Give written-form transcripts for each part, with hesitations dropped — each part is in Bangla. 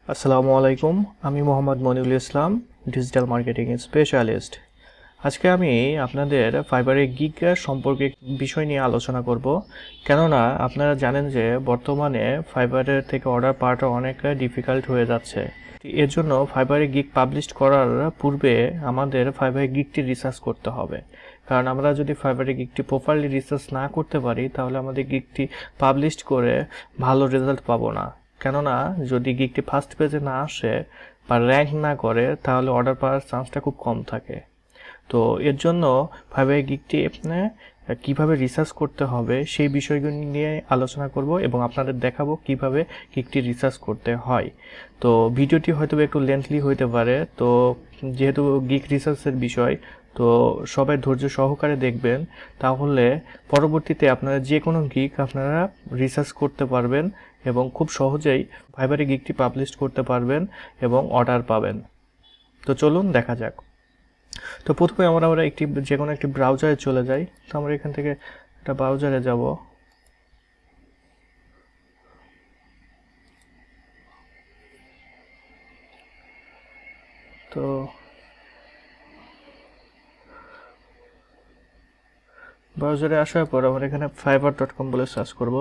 আসসালামু আলাইকুম। আমি মোহাম্মদ মনিউল ইসলাম, ডিজিটাল মার্কেটিং স্পেশালিস্ট। আজকে আমি আপনাদের ফাইবারে গিগ সম্পর্কে বিষয় নিয়ে আলোচনা করব। কেননা আপনারা জানেন যে বর্তমানে ফাইবারের থেকে অর্ডার পাওয়াটা অনেক ডিফিকাল্ট হয়ে যাচ্ছে। এর জন্য ফাইবারে গিগ পাবলিশ করার পূর্বে আমাদের ফাইবারে গিগটি রিসার্চ করতে হবে। কারণ আমরা যদি ফাইবারে গিগটি প্রপারলি রিসার্চ না করতে পারি তাহলে আমাদের গিগটি পাবলিশ করে ভালো রেজাল্ট পাবো না। কেননা যদি গিগটি ফার্স্ট পেজে না আসে বা র্যাঙ্ক না করে তাহলে অর্ডার পাওয়ার চান্সটা খুব কম থাকে। তো এর জন্য ফাইবারে গিগটি কীভাবে রিসার্চ করতে হবে সেই বিষয়গুলি নিয়ে আলোচনা করব এবং আপনাদের দেখাবো কিভাবে গিগটি রিসার্চ করতে হয়। তো ভিডিওটি হয়তো একটু লেন্থলি হইতে পারে, তো যেহেতু গিগ রিসার্চের বিষয় তো সবাই ধৈর্য সহকারে দেখবেন, তাহলে পরবর্তীতে আপনারা যে কোনো গিগ আপনারা রিসার্চ করতে পারবেন এবং খুব সহজেই ফাইবারে গিগটি পাবলিশ করতে পারবেন এবং অর্ডার পাবেন। তো চলুন দেখা যাক। তো প্রথমে আমরা যে কোনো একটি ব্রাউজারে চলে যাই। তো আমরা এখান থেকে একটা ব্রাউজারে যাব। তো ব্রাউজারে আসার পর আমরা এখানে fiverr.com বলে সার্চ করব।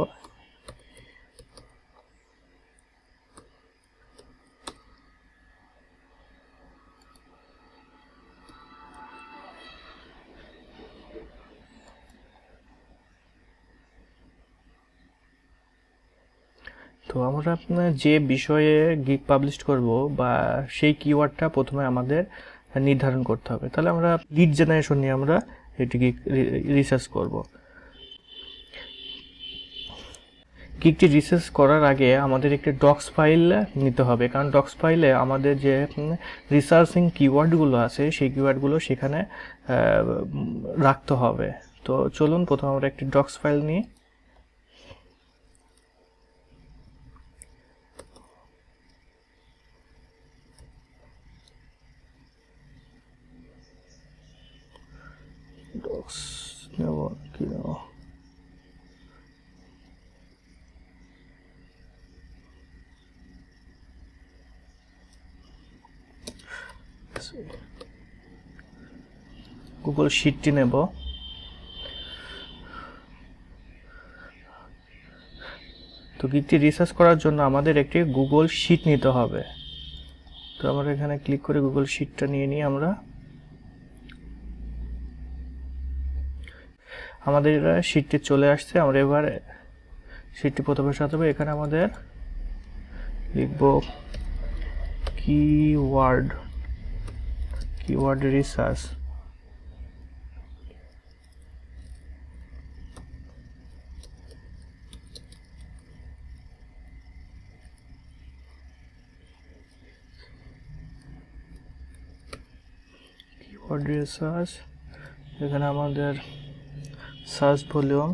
তো আমরা যে বিষয়ে গিগ পাবলিশ করব বা সেই কিওয়ার্ডটা প্রথমে আমাদের নির্ধারণ করতে হবে। তাহলে আমরা লিড জেনারেশন নিয়ে আমরা এটি গিগ রিসার্চ করব। গিগটি রিসার্চ করার আগে আমাদের একটি ডক্স ফাইল নিতে হবে, কারণ ডক্স ফাইলে আমাদের যে রিসার্চিং কিওয়ার্ডগুলো আছে সেই কিওয়ার্ডগুলো সেখানে রাখতে হবে। তো চলুন প্রথমে আমরা একটি ডক্স ফাইল নিই। ডক্স নেব কি নেব, গুগল শিটটি নেব। তো গিগটি রিসার্চ করার জন্য আমাদের একটি গুগল শিট নিতে হবে। তো আমরা এখানে ক্লিক করে গুগল শিটটা নিয়ে নিই। আমাদের শিটটি চলে আসছে। আমরা এবার শিটটি প্রথমে সাজাবো। এখানে আমাদের লিখব কিওয়ার্ড রিসার্চ। কিওয়ার্ড রিসার্চ, এখানে আমাদের সার্চ ভলিউম,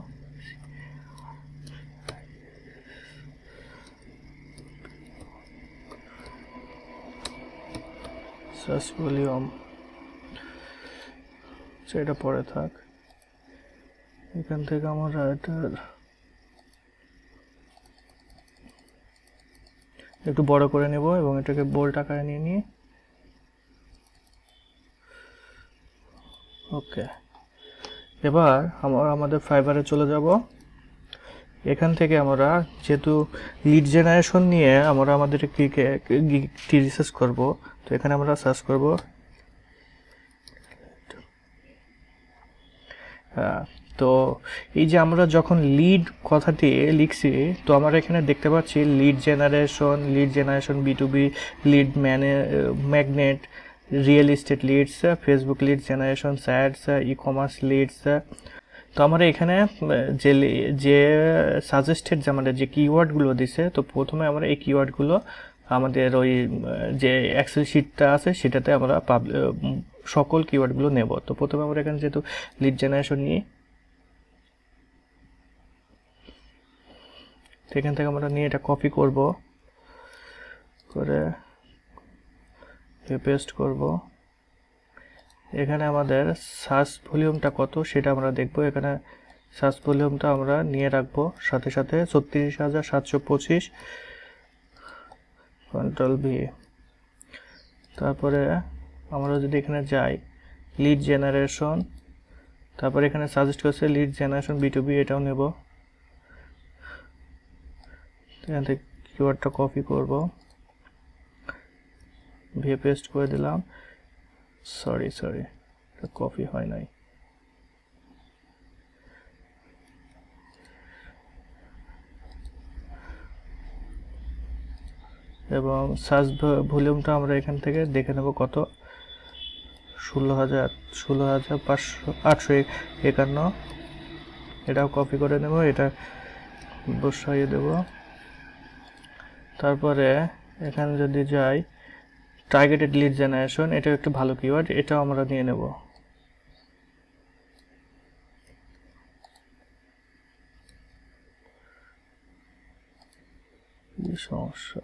সেটা পরে থাক। এখান থেকে আমরা এটার একটু বড় করে নেব এবং এটাকে বোল্ড আকারে নিয়ে নিই। ওকে, এবার আমরা আমাদের ফাইবারে চলে যাব। এখান থেকে আমরা যেহেতু লিড জেনারেশন নিয়ে আমরা আমাদের গিগটি রিসার্চ করব, তো এখানে আমরা সার্চ করব তো এই যে আমরা যখন লিড কথাটি লিখছি, তো আমরা এখানে দেখতে পাচ্ছি lead generation B2B, lead magnet, real estate leads, Facebook lead generation, স্যাডস, ই কমার্স লিডস। তো আমরা এখানে যে সাজেস্টেড যে আমাদের যে কিওয়ার্ডগুলো দিছে, তো প্রথমে আমরা এই কিওয়ার্ডগুলো আমাদের ওই যে এক্সেল শিটটা আছে সেটাতে আমরা সকল কিওয়ার্ডগুলো নেব। তো প্রথমে আমরা এখানে যেহেতু লিড জেনারেশন নিই, এখান থেকে আমরা নিয়ে এটা কপি করব, করে পেস্ট করব। এখানে আমাদের সার্চ ভলিউমটা কত সেটা আমরা দেখব। এখানে সার্চ ভলিউমটা আমরা নিয়ে রাখবো সাথে সাথে 36,725। Control V. তারপরে আমরা যদি এখানে যাই লিড জেনারেশন, তারপরে এখানে সাজেস্ট করছে লিড জেনারেশন B2B, এটাও নেব। এখান থেকে কিওয়ার্ডটা কপি করব, ভিয়ে পেস্ট করে দিলাম। সরি এটা কপি হয় নাই। এবং সার্চ ভলিউমটা আমরা এখান থেকে দেখে নেব কত, 16,851। এটাও কপি করে নেব, এটা বসাইয়ে দেব। তারপরে এখানে যদি যাই টার্গেটেড লিড জেনারেশন, এটাও একটু ভালো কিওয়ার্ড, এটাও আমরা নিয়ে নেব। কি সমস্যা,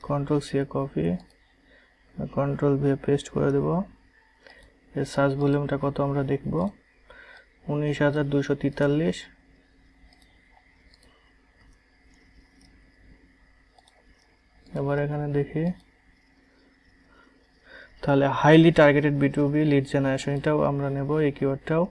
control C copy, control V paste করে দেব। এর সার্চ ভলিউমটা কত আমরা দেখব, 19,243। এবার এখানে দেখি, তাহলে highly targeted B2B lead generation, এটাও আমরা নেব, এই কিওয়ার্ডটাও।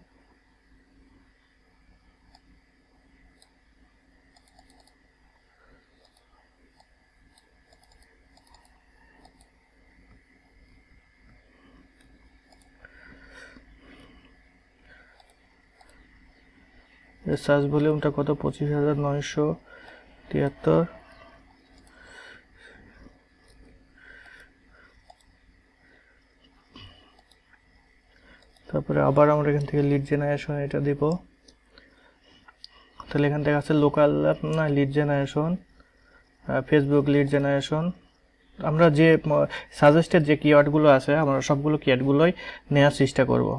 এর সার্চ ভলিউমটা কত, 25,973। তারপরে আবার আমরা এখান থেকে লিড জেনারেশন এটা দিব। তাহলে এখান থেকে আছে local lead generation, Facebook lead generation. আমরা যে সাজেস্টেড যে কিওয়ার্ডগুলো আছে আমরা সবগুলো কিওয়ার্ডগুলোই নেওয়ার চেষ্টা করব।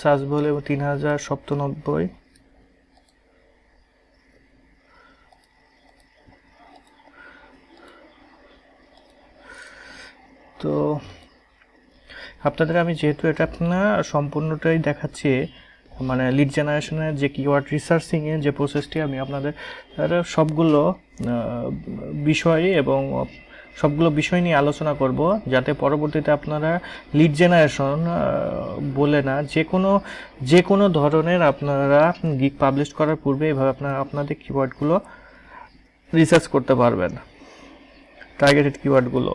Search volume 3,097। তো আপনাদের আমি যেহেতু এটা সম্পূর্ণটাই দেখাচ্ছি, মানে লিড জেনারেশনের যে কিওয়ার্ড রিসার্চিংয়ের যে প্রসেসটি আমি আপনাদের সবগুলো বিষয় এবং সবগুলো বিষয় নিয়ে আলোচনা করব, যাতে পরবর্তীতে আপনারা লিড জেনারেশন বলে না, যে কোনো ধরনের আপনারা গিগ পাবলিশ করার পূর্বে এভাবে আপনাদের কিওয়ার্ডগুলো রিসার্চ করতে পারবেন, টার্গেটেড কিওয়ার্ডগুলো।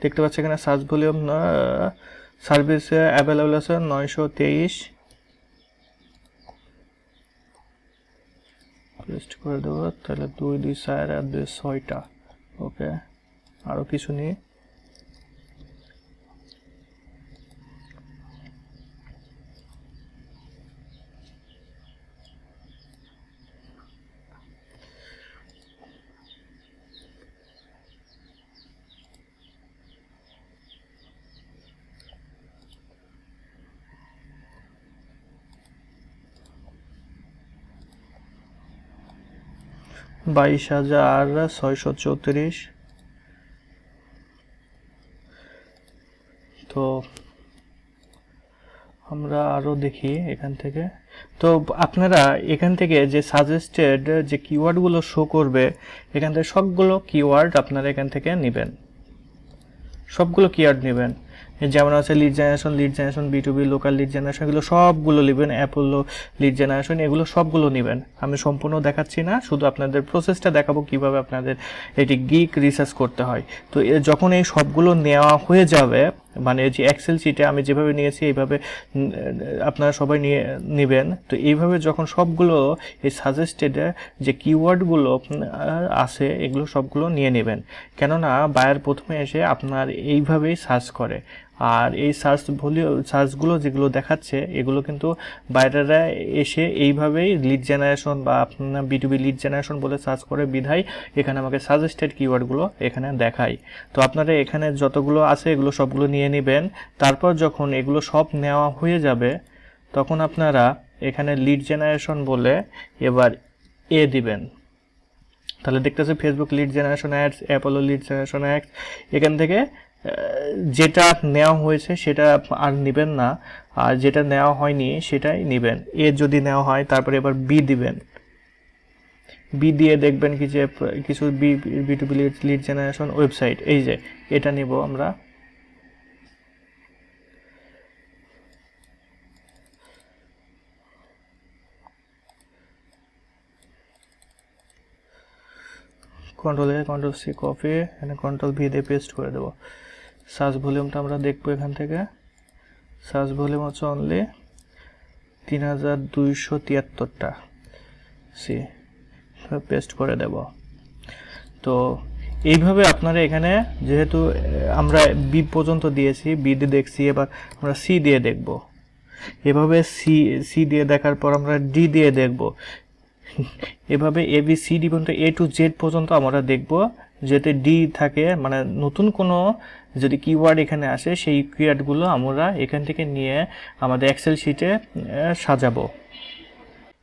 দেখতে পাচ্ছি এখানে সার্চ ভলিউম সার্ভিসে অ্যাভেলেবল আছে 923। পেস্ট করে দেবো, তাহলে 2, 2, 4 আর 2, 6টা। ওকে, আরও কিছু নিয়ে $22,634। তো আমরা আরও দেখি এখান থেকে। তো আপনারা এখান থেকে যে সাজেস্টেড যে কিওয়ার্ডগুলো শো করবে, এখান থেকে সবগুলো কিওয়ার্ড আপনারা এখান থেকে নেবেন, সবগুলো কিওয়ার্ড নেবেন। যেমন আছে lead generation B2B, local lead generation, এগুলো সবগুলো নেবেন, অ্যাপোলো লিড জেনারেশন, এগুলো সবগুলো নেবেন। আমি সম্পূর্ণ দেখাচ্ছি না, শুধু আপনাদের প্রসেসটা দেখাবো কিভাবে আপনাদের এটি গিগ রিসার্চ করতে হয়। তো যখন এই সবগুলো নেওয়া হয়ে যাবে, মানে যে এক্সেল শিটে আমি যেভাবে নিয়েছি এইভাবে আপনারা সবাই নিয়ে নেবেন। তো এইভাবে যখন সবগুলো এই সাজেস্টেড যে কিওয়ার্ডগুলো আছে এগুলো সবগুলো নিয়ে নেবেন, কেননা বায়ার প্রথমে এসে আপনার এইভাবেই সার্চ করে। আর এই সার্চগুলো যেগুলো দেখাচ্ছে এগুলো কিন্তু বাইরেরা এসে এইভাবেই লিড জেনারেশন বা আপনার B2B লিড জেনারেশন বলে সার্চ করে, বিধায় এখানে আমাকে সাজেস্টেড কিওয়ার্ডগুলো এখানে দেখায়। তো আপনারা এখানে যতগুলো আছে এগুলো সবগুলো নিয়ে নেবেন। তারপর যখন এগুলো সব নেওয়া হয়ে যাবে তখন আপনারা এখানে লিড জেনারেশন বলে এবার দিবেন। তাহলে দেখতেছে Facebook lead generation ads, Apollo lead generation ads. এখান থেকে যেটা নেওয়া হয়েছে সেটা আর নেবেন না, আর যেটা নেওয়া হয়নি সেটাই নেবেন। এ যদি নেওয়া হয় তারপরে এবার বি দিবেন, বি দিয়ে দেখবেন কি যে কিছু B to B lead generation website, এই যে এটা নেব আমরা। কন্ট্রোল সি কপি, এখানে কন্ট্রোল ভি দিয়ে পেস্ট করে দেবো। সার্চ ভলিউমটা আমরা দেখবো এখান থেকে। সার্চ ভলিউম হচ্ছে অনলি 3273টা, সি পেস্ট করে দেব। তো এইভাবে আপনারা এখানে যেহেতু আমরা বি পর্যন্ত দিয়েছি, বি দিয়ে দেখছি, এবার আমরা সি দিয়ে দেখব। এভাবে সি দিয়ে দেখার পর আমরা ডি দিয়ে দেখব। এভাবে এ বি সি ডি পর্যন্ত এ টু জেড পর্যন্ত আমরা দেখব, যাতে ডি থাকে, মানে নতুন কোনো যদি কিওয়ার্ড এখানে আসে সেই কিওয়ার্ডগুলো আমরা এখান থেকে নিয়ে আমাদের এক্সেল শিটে সাজাবো।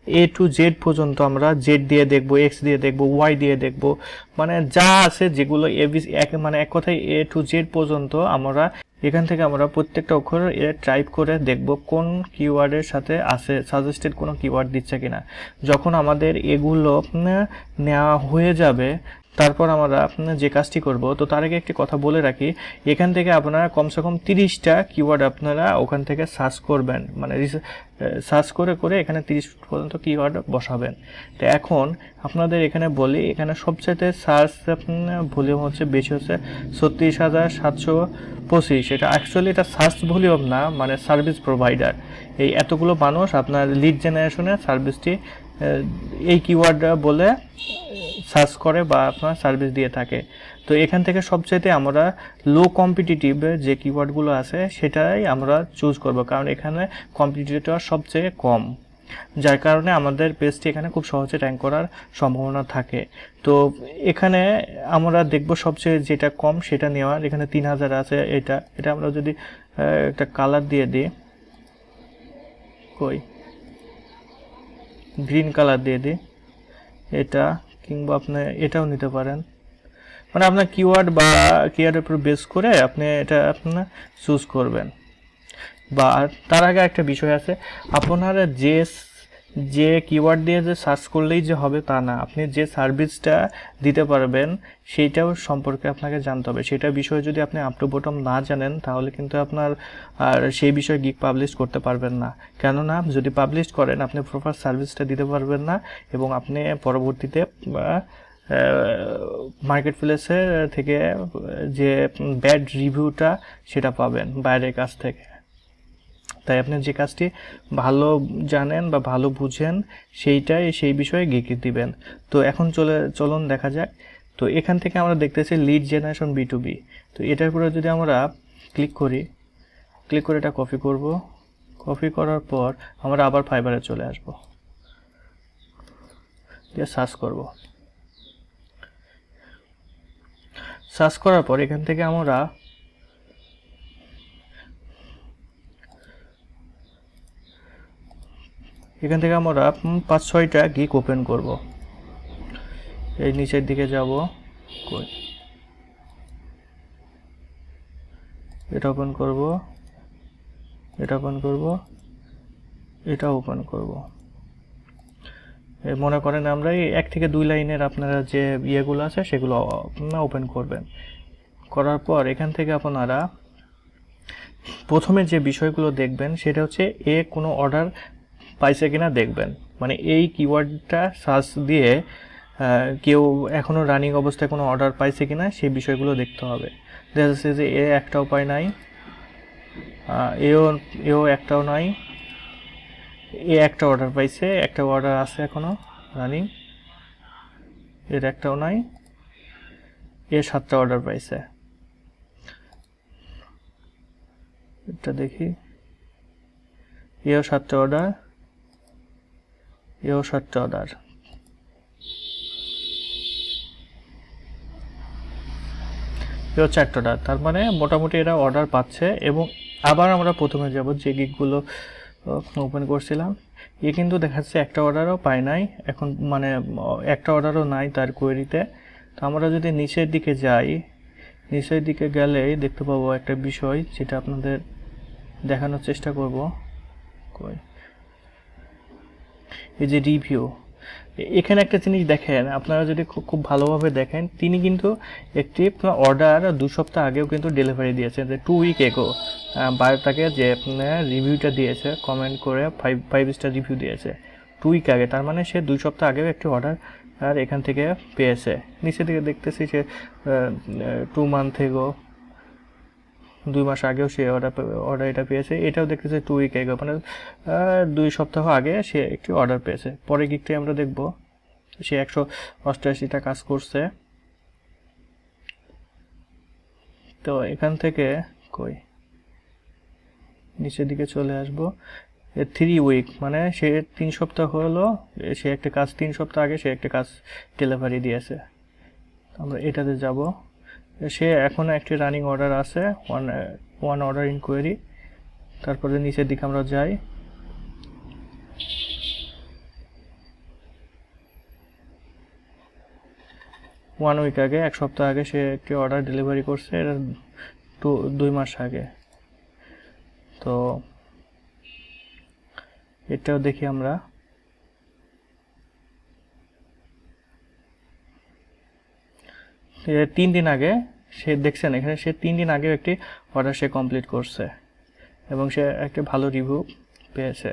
এ টু জেড পর্যন্ত আমরা জেড দিয়ে দেখব, এক্স দিয়ে দেখব, ওয়াই দিয়ে দেখব, মানে যা আছে যেগুলো মানে এক কথায় এ টু জেড পর্যন্ত আমরা এখান থেকে আমরা প্রত্যেকটা অক্ষর টাইপ করে দেখব কোন কিওয়ার্ডের সাথে আছে, সাজেস্টেড কোনো কিওয়ার্ড দিচ্ছে কিনা। যখন আমাদের এগুলো নেওয়া হয়ে যাবে তারপর আমরা যে কাজটি করব, তো তার আগে একটি কথা বলে রাখি, এখান থেকে আপনারা কমসে কম 30টা কিওয়ার্ড আপনারা ওখান থেকে সার্চ করবেন, মানে সার্চ করে করে এখানে 30 পর্যন্ত কিওয়ার্ড বসাবেন। তো এখন আপনাদের এখানে বলি, এখানে সবচাইতে সার্চ ভলিউম হচ্ছে বেশি হচ্ছে 36,725। এটা অ্যাকচুয়ালি এটা সার্চ ভলিউম না, মানে সার্ভিস প্রোভাইডার। এই এতগুলো মানুষ আপনার লিড জেনারেশনের সার্ভিসটি এই কিওয়ার্ড বলে সার্চ করে বা আপনার সার্ভিস দিয়ে থাকে। তো এখান থেকে সবচাইতে আমরা লো কম্পিটিটিভ যে কিওয়ার্ডগুলো আছে সেটাই আমরা চুজ করব, কারণ এখানে কম্পিটিটর সবচেয়ে কম, যার কারণে আমাদের পেজটি এখানে খুব সহজে র্যাঙ্ক করার সম্ভাবনা থাকে। তো এখানে আমরা দেখব সবচেয়ে যেটা কম সেটা নেওয়ার। এখানে 3000 আছে। এটা আমরা যদি একটা কালার দিয়ে দিই, কই গ্রিন কালার দিয়ে দিই এটা, কিংবা আপনি এটাও নিতে পারেন, মানে আপনার কিওয়ার্ড বা কিওয়ার্ডের উপর বেস করে আপনি এটা আপনার চুজ করবেন। বা তার আগে একটা বিষয় আছে, আপনারা যে কিওয়ার্ড দিয়ে যে সার্চ করলেই যে হবে তা না, আপনি যে সার্ভিসটা দিতে পারবেন সেইটাও সম্পর্কে আপনাকে জানতে হবে। সেটা বিষয়ে যদি আপনি আপ টু বটম না জানেন তাহলে কিন্তু আপনার আর সেই বিষয়ে গিগ পাবলিশ করতে পারবেন না। কেননা যদি পাবলিশ করেন আপনি প্রপার সার্ভিসটা দিতে পারবেন না, এবং আপনি পরবর্তীতে মার্কেট প্লেসের থেকে যে ব্যাড রিভিউটা সেটা পাবেন বাইরের কাছ থেকে। তাই আপনি যে কাজটি ভালো জানেন বা ভালো বুঝেন সেই বিষয়ে গিগে দিবেন। তো এখন চলুন দেখা যাক। তো এখান থেকে আমরা দেখতেছি লিড জেনারেশন বি2বি। তো এটার উপরে যদি আমরা ক্লিক করে এটা কপি করব। কপি করার পর আমরা আবার ফাইবারে চলে আসব, দিয়ে সার্চ করব। সার্চ করার পর এখান থেকে আমরা এখান থেকে আমরা 5-6টা গিগ ওপেন করব। এই নিচের দিকে যাব, এটা ওপেন করব, এটা ওপেন করব, এটা ওপেন করব। মনে করেন আমরা এই 1 থেকে 2 লাইনের আপনারা যে ইয়েগুলো আছে সেগুলো ওপেন করবেন। করার পর এখান থেকে আপনারা প্রথমে যে বিষয়গুলো দেখবেন সেটা হচ্ছে কোনো অর্ডার পাইছে কিনা দেখবেন, মানে এই কিওয়ার্ডটা সার্চ দিয়ে কেউ এখনো রানিং অবস্থায় কোনো অর্ডার পাইছে কিনা সেই বিষয়গুলো দেখতে হবে। দেখা যাচ্ছে যে একটাও পায় নাই, এও একটাও নাই, একটা অর্ডার পাইছে, একটা অর্ডার আছে এখনো রানিং, এর একটাও নাই, 7টা অর্ডার পাইছে। এটা দেখি, 7টা অর্ডার, 7টা অর্ডার। হচ্ছে 1টা অর্ডার, তার মানে মোটামুটি এরা অর্ডার পাচ্ছে। এবং আবার আমরা প্রথমে যাব যে গিগগুলো ওপেন করছিলাম, কিন্তু দেখাচ্ছে একটা অর্ডারও পায় নাই এখন, মানে একটা অর্ডারও নাই তার কোয়েরিতে। তো আমরা যদি নিচের দিকে যাই, নিচের দিকে গেলেই দেখতে পাবো একটা বিষয় যেটা আপনাদের দেখানোর চেষ্টা করব। কই, এই যে রিভিউ, এখানে একটা জিনিস দেখেন, আপনারা যদি খুব ভালোভাবে দেখেন, তিনি কিন্তু একটি অর্ডার 2 সপ্তাহ আগেও কিন্তু ডেলিভারি দিয়েছেন, যে 2 উইক এগো বায়োটাকে যে রিভিউটা দিয়েছে, কমেন্ট করে 5 স্টার রিভিউ দিয়েছে 2 উইক আগে, তার মানে সে 2 সপ্তাহ আগেও একটি অর্ডার আর এখান থেকে পেয়েছে। নিচে দিকে দেখতেছি সে 2 মান্থ এগো, 2 মাস আগেও সে অর্ডার এটা পেয়েছে। এটাও দেখতেছে 2 উইক আগে, মানে 2 সপ্তাহ আগে সে একটি অর্ডার পেয়েছে। পরে গিকটাই আমরা দেখব, সে 188টা কাজ করছে। তো এখান থেকে কই নিচের দিকে চলে আসব, 3 উইক মানে সে 3 সপ্তাহ হলো সে একটা কাজ, 3 সপ্তাহ আগে সে একটা কাজ ডেলিভারি দিয়েছে। আমরা এটাতে যাব, সে এখনো একটি রানিং অর্ডার আছে, ওয়ান অর্ডার ইনকোয়ারি। তারপরে নিচের দিকে আমরা যাই, ওয়ান উইক আগে, 1 সপ্তাহ আগে সে একটি অর্ডার ডেলিভারি করছে, এটা 2 মাস আগে। তো এটাও দেখি আমরা, তিন দিন আগে সে, দেখছেন এখানে সে 3 দিন আগেও একটি অর্ডার সে কমপ্লিট করছে এবং সে একটা ভালো রিভিউ পেয়েছে।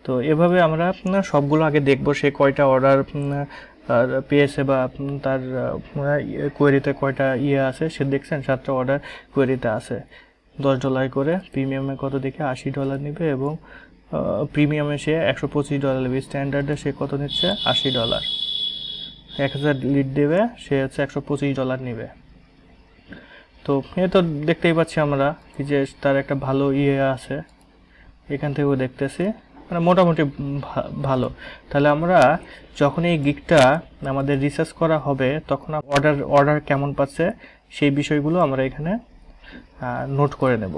তো এভাবে আমরা সবগুলো আগে দেখব, সে কয়টা অর্ডার পেয়েছে বা তার কোয়েরিতে কয়টা আছে। সে দেখছেন 7টা অর্ডার কোয়েরিতে আছে, $10 করে। প্রিমিয়ামে কত দেখে $80 নেবে এবং প্রিমিয়ামে সে $125 নেবে। স্ট্যান্ডার্ডে সে কত নিচ্ছে? $80। 1000 লিড দেবে, সে হচ্ছে $125 নেবে। তো এ তো দেখতেই পাচ্ছি আমরা যে তার একটা ভালো আছে, এখান থেকেও দেখতেছি, মানে মোটামুটি ভালো। তাহলে আমরা যখন এই গিগটা আমাদের রিসার্চ করা হবে, তখন অর্ডার কেমন পাচ্ছে সেই বিষয়গুলো আমরা এখানে নোট করে নেব।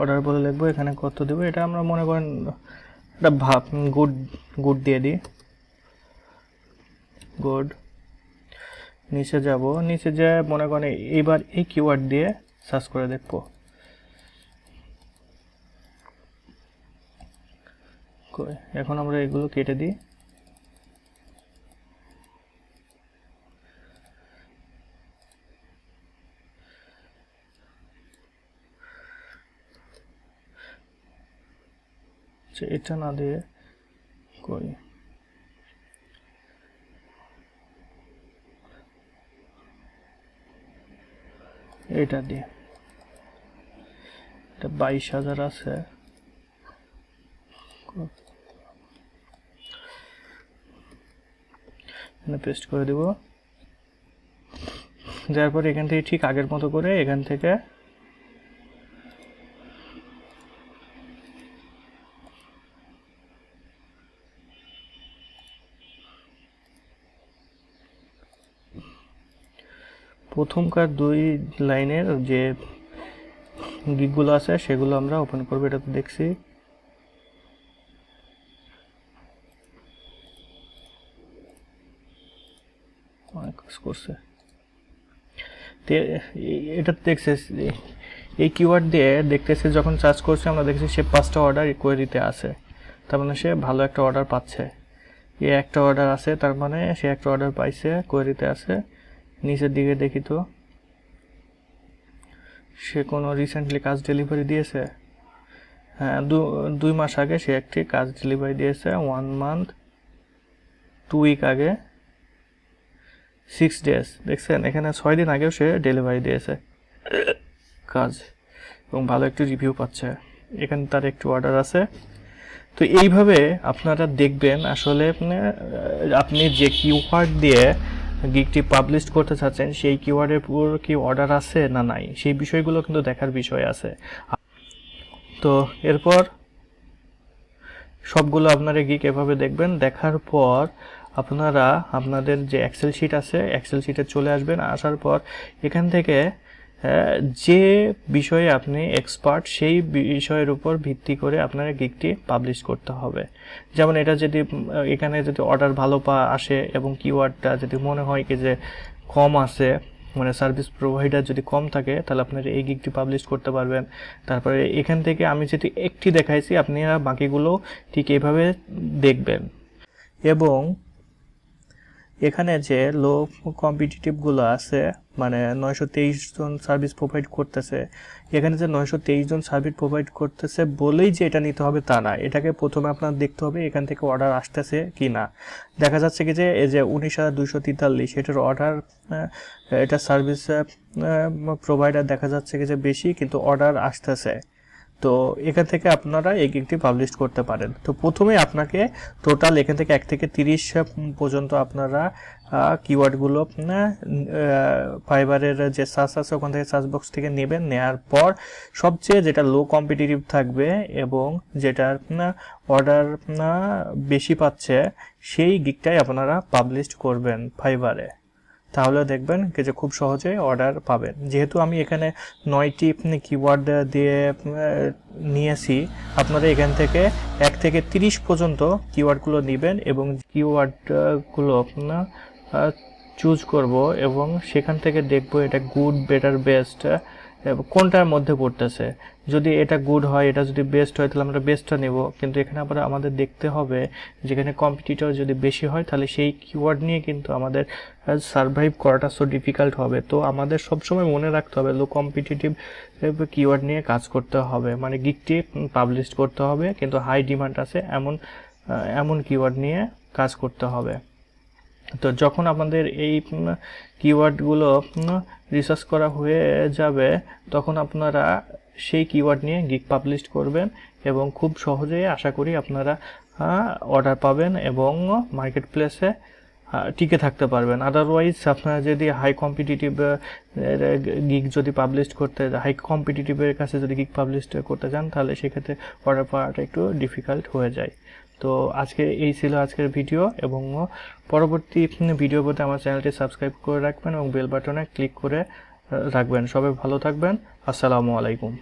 অর্ডার বলে লিখবো, এখানে কত দেবো, এটা আমরা মনে করেন একটা গুড দিয়ে দিই, গুড। নিচে যাব, নিচে যে মনে করেন এইবার এই কিওয়ার্ড দিয়ে সার্চ করে দেখবো। এখন আমরা এগুলো কেটে দিই, এটা না দিয়ে কই, এটা দিয়ে, এটা 22,000 আছে, পেস্ট করে দেব। দেওয়ার পর এখান থেকে ঠিক আগের মতো করে এখান থেকে প্রথমকার 2 লাইনের যে গিগগুলো আছে সেগুলো আমরা ওপেন করবো। এটা তো দেখছি, অনেক কাজ করছে। এটা দেখছে, এই কিওয়ার্ড দিয়ে দেখতেছে, যখন সার্চ করছে আমরা দেখছি সে 5টা অর্ডার কোয়েরিতে আছে, তার মানে সে ভালো একটা অর্ডার পাচ্ছে। একটা অর্ডার আছে, তার মানে সে একটা অর্ডার পাইছে, কোয়েরিতে আছে। নিচের দিকে দেখি তো সে কোনো রিসেন্টলি কাজ ডেলিভারি দিয়েছে। হ্যাঁ, 2 মাস আগে সে একটি কাজ ডেলিভারি দিয়েছে, 1 মান্থ 2 উইক আগে 6 ডেজ। দেখছেন এখানে 6 দিন আগেও সে ডেলিভারি দিয়েছে কাজ এবং ভালো একটু রিভিউ পাচ্ছে। এখানে তার একটু অর্ডার আছে। তো এইভাবে আপনারা দেখবেন আসলে আপনি যে কিওয়ার্ড দিয়ে গিগটি পাবলিশ করতে চাচ্ছেন সেই কিওয়ার্ডের পুরো কি অর্ডার আছে না নাই, সেই বিষয়গুলো কিন্তু দেখার বিষয় আছে। তো এরপর সবগুলো আপনারা গিগ এভাবে দেখবেন। দেখার পর আপনারা আপনাদের যে এক্সেল শিট আছে, এক্সেল শিটে চলে আসবেন। আসার পর এখান থেকে যে বিষয়ে আপনি এক্সপার্ট সেই বিষয়ের উপর ভিত্তি করে আপনার গিগটি পাবলিশ করতে হবে। যেমন এটা যদি এখানে যদি অর্ডার ভালো আসে এবং কিওয়ার্ডটা যদি মনে হয় কি যে কম আছে, মানে সার্ভিস প্রোভাইডার যদি কম থাকে, তাহলে আপনারা এই গিগটি পাবলিশ করতে পারবেন। তারপরে এখান থেকে আমি যদি একটি দেখাইছি, আপনারা বাকিগুলো ঠিক এইভাবে দেখবেন। এবং এখানে যে লো কম্পিটিটিভগুলো আছে, মানে 923 জন সার্ভিস প্রোভাইড করতেছে, এখানে যে 923 জন সার্ভিস প্রোভাইড করতেছে বলেই যে এটা নিতে হবে তা না। এটাকে প্রথমে আপনার দেখতে হবে এখান থেকে অর্ডার আসতেছে কি না। দেখা যাচ্ছে কি যে এই যে 19,243 এটার অর্ডার, এটা সার্ভিস প্রোভাইডার দেখা যাচ্ছে কি যে বেশি, কিন্তু অর্ডার আসতেছে। তো এখান থেকে আপনারা এই গিগটি পাবলিশ করতে পারেন। তো প্রথমে আপনাকে টোটাল এখান থেকে 1 থেকে 30 পর্যন্ত আপনারা কিওয়ার্ডগুলো ফাইবারের যে সার্চ আছে ওখান থেকে সার্চ বক্স থেকে নেবেন। নেওয়ার পর সবচেয়ে যেটা লো কম্পিটিটিভ থাকবে এবং যেটার অর্ডার বেশি পাচ্ছে সেই গিগটাই আপনারা পাবলিশ করবেন ফাইবারে। তাহলে দেখবেন যে খুব সহজেই অর্ডার পাবেন। যেহেতু আমি এখানে 9টি কিওয়ার্ড দিয়ে নিয়েছি, আপনারা এখান থেকে 1 থেকে 30 পর্যন্ত কিওয়ার্ডগুলো নেবেন এবং কিওয়ার্ডগুলো আপনার চুজ করব এবং সেখান থেকে দেখব এটা গুড, বেটার, বেস্ট কোনটার মধ্যে পড়তেছে। যদি এটা গুড হয়, এটা যদি বেস্ট হয়, তাহলে আমরা বেস্টটা নেব। কিন্তু এখানে আবার আমাদের দেখতে হবে যেখানে কম্পিটিটর যদি বেশি হয়, তাহলে সেই কিওয়ার্ড নিয়ে কিন্তু আমাদের সার্ভাইভ করাটা সো ডিফিকাল্ট হবে। তো আমাদের সবসময় মনে রাখতে হবে লো কম্পিটিটিভ কিওয়ার্ড নিয়ে কাজ করতে হবে, মানে গিগটি পাবলিশ করতে হবে কিন্তু হাই ডিমান্ড আছে এমন কিওয়ার্ড নিয়ে কাজ করতে হবে। তো যখন আমাদের এই কিওয়ার্ডগুলো রিসার্চ করা হয়ে যাবে, তখন আপনারা সেই কিওয়ার্ড নিয়ে গিগ পাবলিশ করবেন এবং খুব সহজেই আশা করি আপনারা অর্ডার পাবেন এবং মার্কেট প্লেসে টিকে থাকতে পারবেন। আদারওয়াইজ আপনারা যদি হাই কম্পিটিটিভ গিগ যদি পাবলিশ করতে, হাই কম্পিটিটিভের কাছে যদি গিগ পাবলিশ করতে চান, তাহলে সেক্ষেত্রে অর্ডার পাওয়াটা একটু ডিফিকাল্ট হয়ে যায়। তো আজকে এই ছিল আজকের ভিডিও, এবং পরবর্তী ভিডিও পেতে আমার চ্যানেলটি সাবস্ক্রাইব করে রাখবেন এবং বেল বাটনে ক্লিক করে রাখবেন। সবাই ভালো থাকবেন। আসসালামু আলাইকুম।